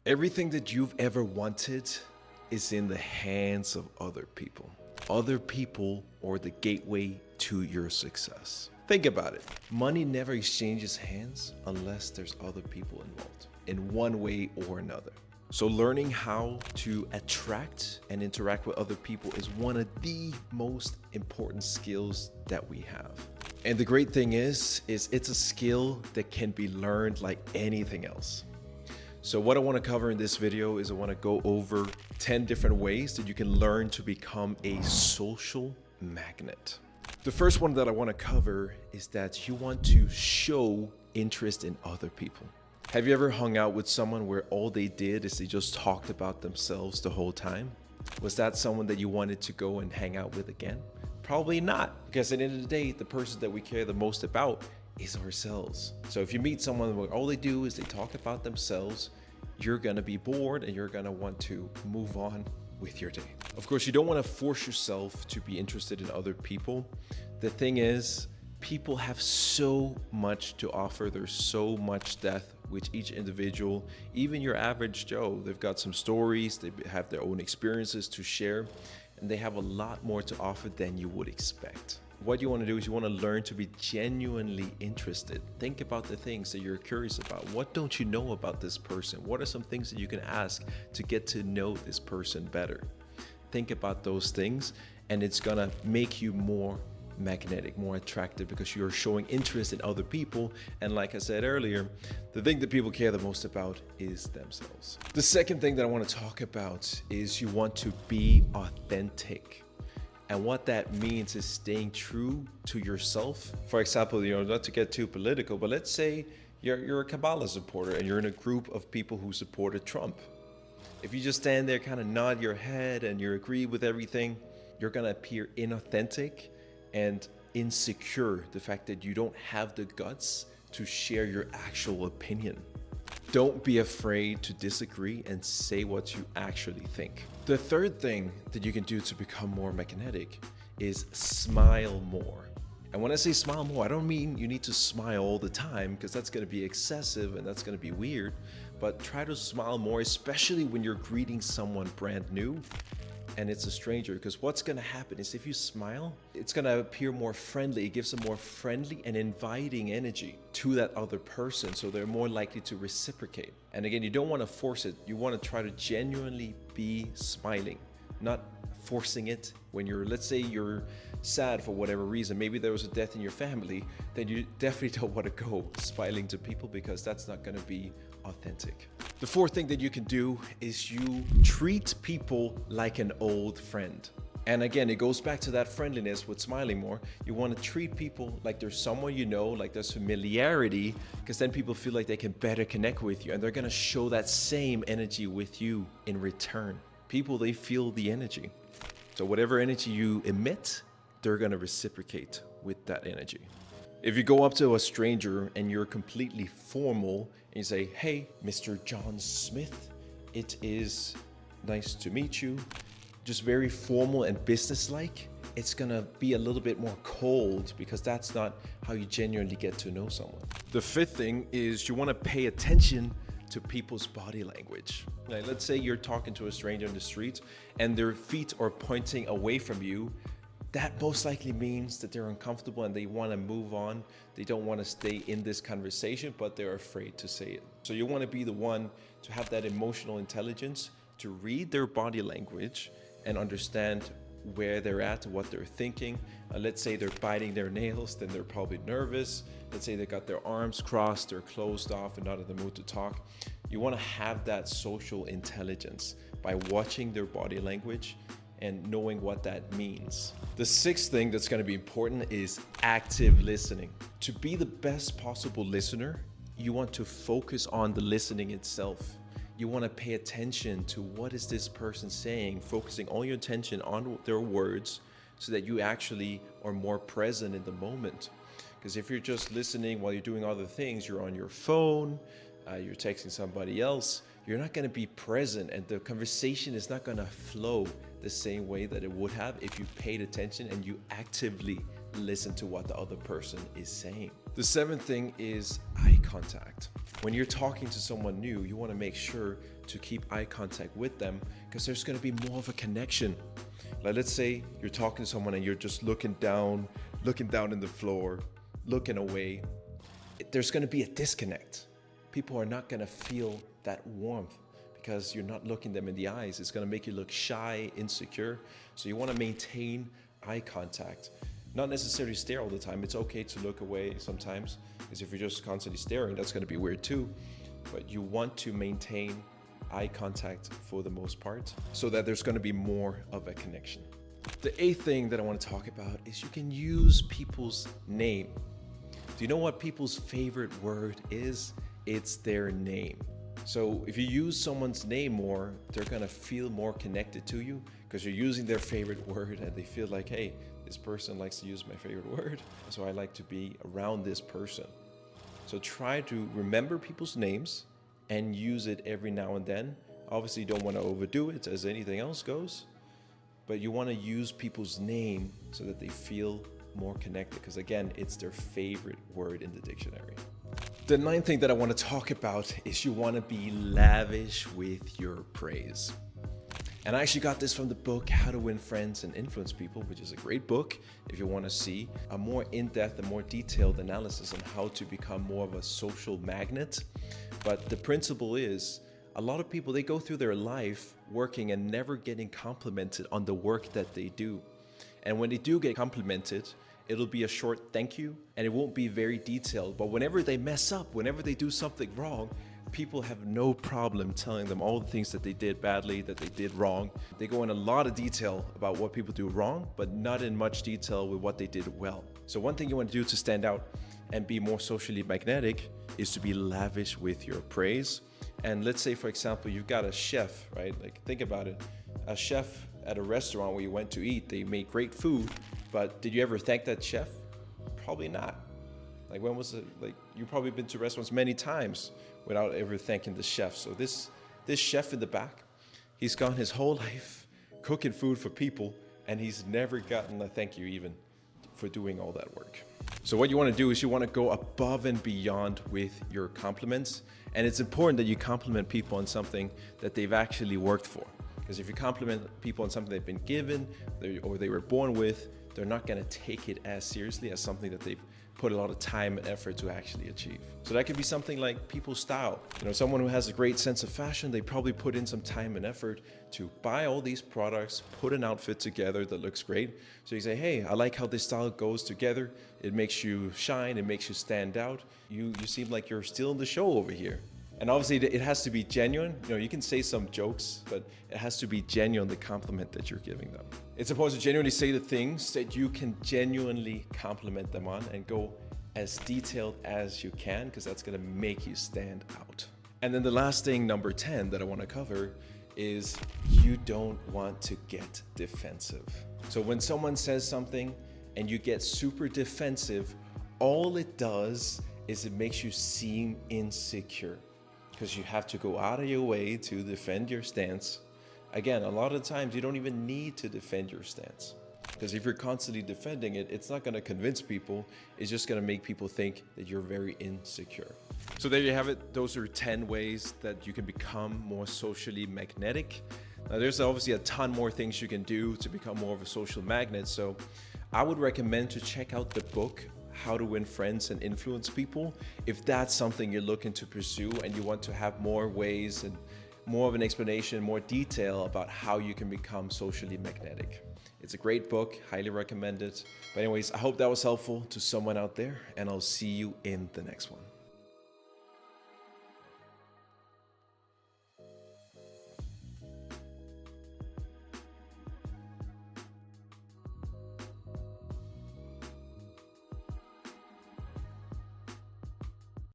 Everything that you've ever wanted is in the hands of other people. Other people are the gateway to your success. Think about it. Money never exchanges hands unless there's other people involved in one way or another. So learning how to attract and interact with other people is one of the most important skills that we have. And the great thing is it's a skill that can be learned like anything else. So what I want to cover in this video is I want to go over 10 different ways that you can learn to become a social magnet. The first one that I want to cover is that you want to show interest in other people. Have you ever hung out with someone where all they did is they just talked about themselves the whole time? Was that someone that you wanted to go and hang out with again? Probably not, because at the end of the day, the person that we care the most about is ourselves. So if you meet someone where all they do is they talk about themselves, you're gonna be bored and you're gonna want to move on with your day. Of course, you don't want to force yourself to be interested in other people. The thing is, people have so much to offer. There's so much depth with each individual. Even your average Joe, they've got some stories, they have their own experiences to share, and they have a lot more to offer than you would expect. What you want to do is you want to learn to be genuinely interested. Think about the things that you're curious about. What don't you know about this person? What are some things that you can ask to get to know this person better? Think about those things, and it's gonna make you more magnetic, more attractive, because you're showing interest in other people. And like I said earlier, the thing that people care the most about is themselves. The second thing that I want to talk about is you want to be authentic. And what that means is staying true to yourself. For example, not to get too political, but let's say you're a Kabbalah supporter and you're in a group of people who supported Trump. If you just stand there, kind of nod your head and you agree with everything, you're gonna appear inauthentic and insecure. The fact that you don't have the guts to share your actual opinion. Don't be afraid to disagree and say what you actually think. The third thing that you can do to become more magnetic is smile more. And when I say smile more, I don't mean you need to smile all the time, because that's going to be excessive and that's going to be weird. But try to smile more, especially when you're greeting someone brand new and it's a stranger, because what's going to happen is if you smile, it's going to appear more friendly. It gives a more friendly and inviting energy to that other person, so they're more likely to reciprocate. And again, you don't want to force it. You want to try to genuinely be smiling, not forcing it. When let's say you're sad for whatever reason, maybe there was a death in your family, then you definitely don't want to go smiling to people, because that's not going to be authentic. The fourth thing that you can do is you treat people like an old friend. And again, it goes back to that friendliness with smiling more. You want to treat people like there's someone you know, like there's familiarity, because then people feel like they can better connect with you, and they're going to show that same energy with you in return. People, they feel the energy. So whatever energy you emit, they're going to reciprocate with that energy. If you go up to a stranger and you're completely formal and you say, "Hey, Mr. John Smith, it is nice to meet you," just very formal and businesslike, it's gonna be a little bit more cold, because that's not how you genuinely get to know someone. The fifth thing is you want to pay attention to people's body language. Like, let's say you're talking to a stranger in the street and their feet are pointing away from you. That most likely means that they're uncomfortable and they want to move on. They don't want to stay in this conversation, but they're afraid to say it. So you want to be the one to have that emotional intelligence to read their body language and understand where they're at, what they're thinking. Let's say they're biting their nails, then they're probably nervous. Let's say they got their arms crossed, they're closed off and not in the mood to talk. You want to have that social intelligence by watching their body language and knowing what that means. The sixth thing that's going to be important is active listening. To be the best possible listener, you want to focus on the listening itself. You want to pay attention to what is this person saying, focusing all your attention on their words so that you actually are more present in the moment. Because if you're just listening while you're doing other things, you're on your phone, you're texting somebody else, you're not going to be present, and the conversation is not going to flow the same way that it would have if you paid attention and you actively listen to what the other person is saying. The seventh thing is eye contact. When you're talking to someone new, you want to make sure to keep eye contact with them because there's going to be more of a connection. Like let's say you're talking to someone and you're just looking down in the floor, looking away. There's going to be a disconnect. People are not going to feel that warmth because you're not looking them in the eyes. It's going to make you look shy, insecure. So you want to maintain eye contact. Not necessarily stare all the time. It's okay to look away sometimes, because if you're just constantly staring, that's going to be weird too. But you want to maintain eye contact for the most part so that there's going to be more of a connection. The eighth thing that I want to talk about is you can use people's name. Do you know what people's favorite word is? It's their name. So if you use someone's name more, they're going to feel more connected to you because you're using their favorite word and they feel like, hey, this person likes to use my favorite word, so I like to be around this person. So try to remember people's names and use it every now and then. Obviously, you don't want to overdo it as anything else goes, but you want to use people's name so that they feel more connected because again, it's their favorite word in the dictionary. The ninth thing that I want to talk about is you want to be lavish with your praise. And I actually got this from the book, How to Win Friends and Influence People, which is a great book if you want to see a more in-depth and more detailed analysis on how to become more of a social magnet. But the principle is, a lot of people, they go through their life working and never getting complimented on the work that they do. And when they do get complimented, it'll be a short thank you and it won't be very detailed. But whenever they mess up, whenever they do something wrong, people have no problem telling them all the things that they did badly, that they did wrong. They go in a lot of detail about what people do wrong, but not in much detail with what they did well. So one thing you want to do to stand out and be more socially magnetic is to be lavish with your praise. And let's say, for example, you've got a chef, right? Like think about it. A chef at a restaurant where you went to eat, they made great food, but did you ever thank that chef? Probably not. Like when was it? Like you've probably been to restaurants many times without ever thanking the chef. So this chef in the back, he's gone his whole life cooking food for people and he's never gotten a thank you even for doing all that work. So what you want to do is you want to go above and beyond with your compliments. And it's important that you compliment people on something that they've actually worked for. Because if you compliment people on something they've been given or they were born with, they're not going to take it as seriously as something that they've put a lot of time and effort to actually achieve. So that could be something like people's style. You know, someone who has a great sense of fashion, they probably put in some time and effort to buy all these products, put an outfit together that looks great. So you say, hey, I like how this style goes together. It makes you shine, it makes you stand out. You seem like you're still in the show over here. And obviously it has to be genuine. You know, you can say some jokes, but it has to be genuine, the compliment that you're giving them. It's supposed to genuinely say the things that you can genuinely compliment them on and go as detailed as you can, because that's gonna make you stand out. And then the last thing, number 10, that I wanna cover is you don't want to get defensive. So when someone says something and you get super defensive, all it does is it makes you seem insecure, because you have to go out of your way to defend your stance. Again, a lot of times you don't even need to defend your stance, because if you're constantly defending it, it's not going to convince people. It's just going to make people think that you're very insecure. So there you have it. Those are 10 ways that you can become more socially magnetic. Now, there's obviously a ton more things you can do to become more of a social magnet. So I would recommend to check out the book, How to Win Friends and Influence People, if that's something you're looking to pursue and you want to have more ways and more of an explanation, more detail about how you can become socially magnetic. It's a great book, highly recommend it. But anyways, I hope that was helpful to someone out there, and I'll see you in the next one.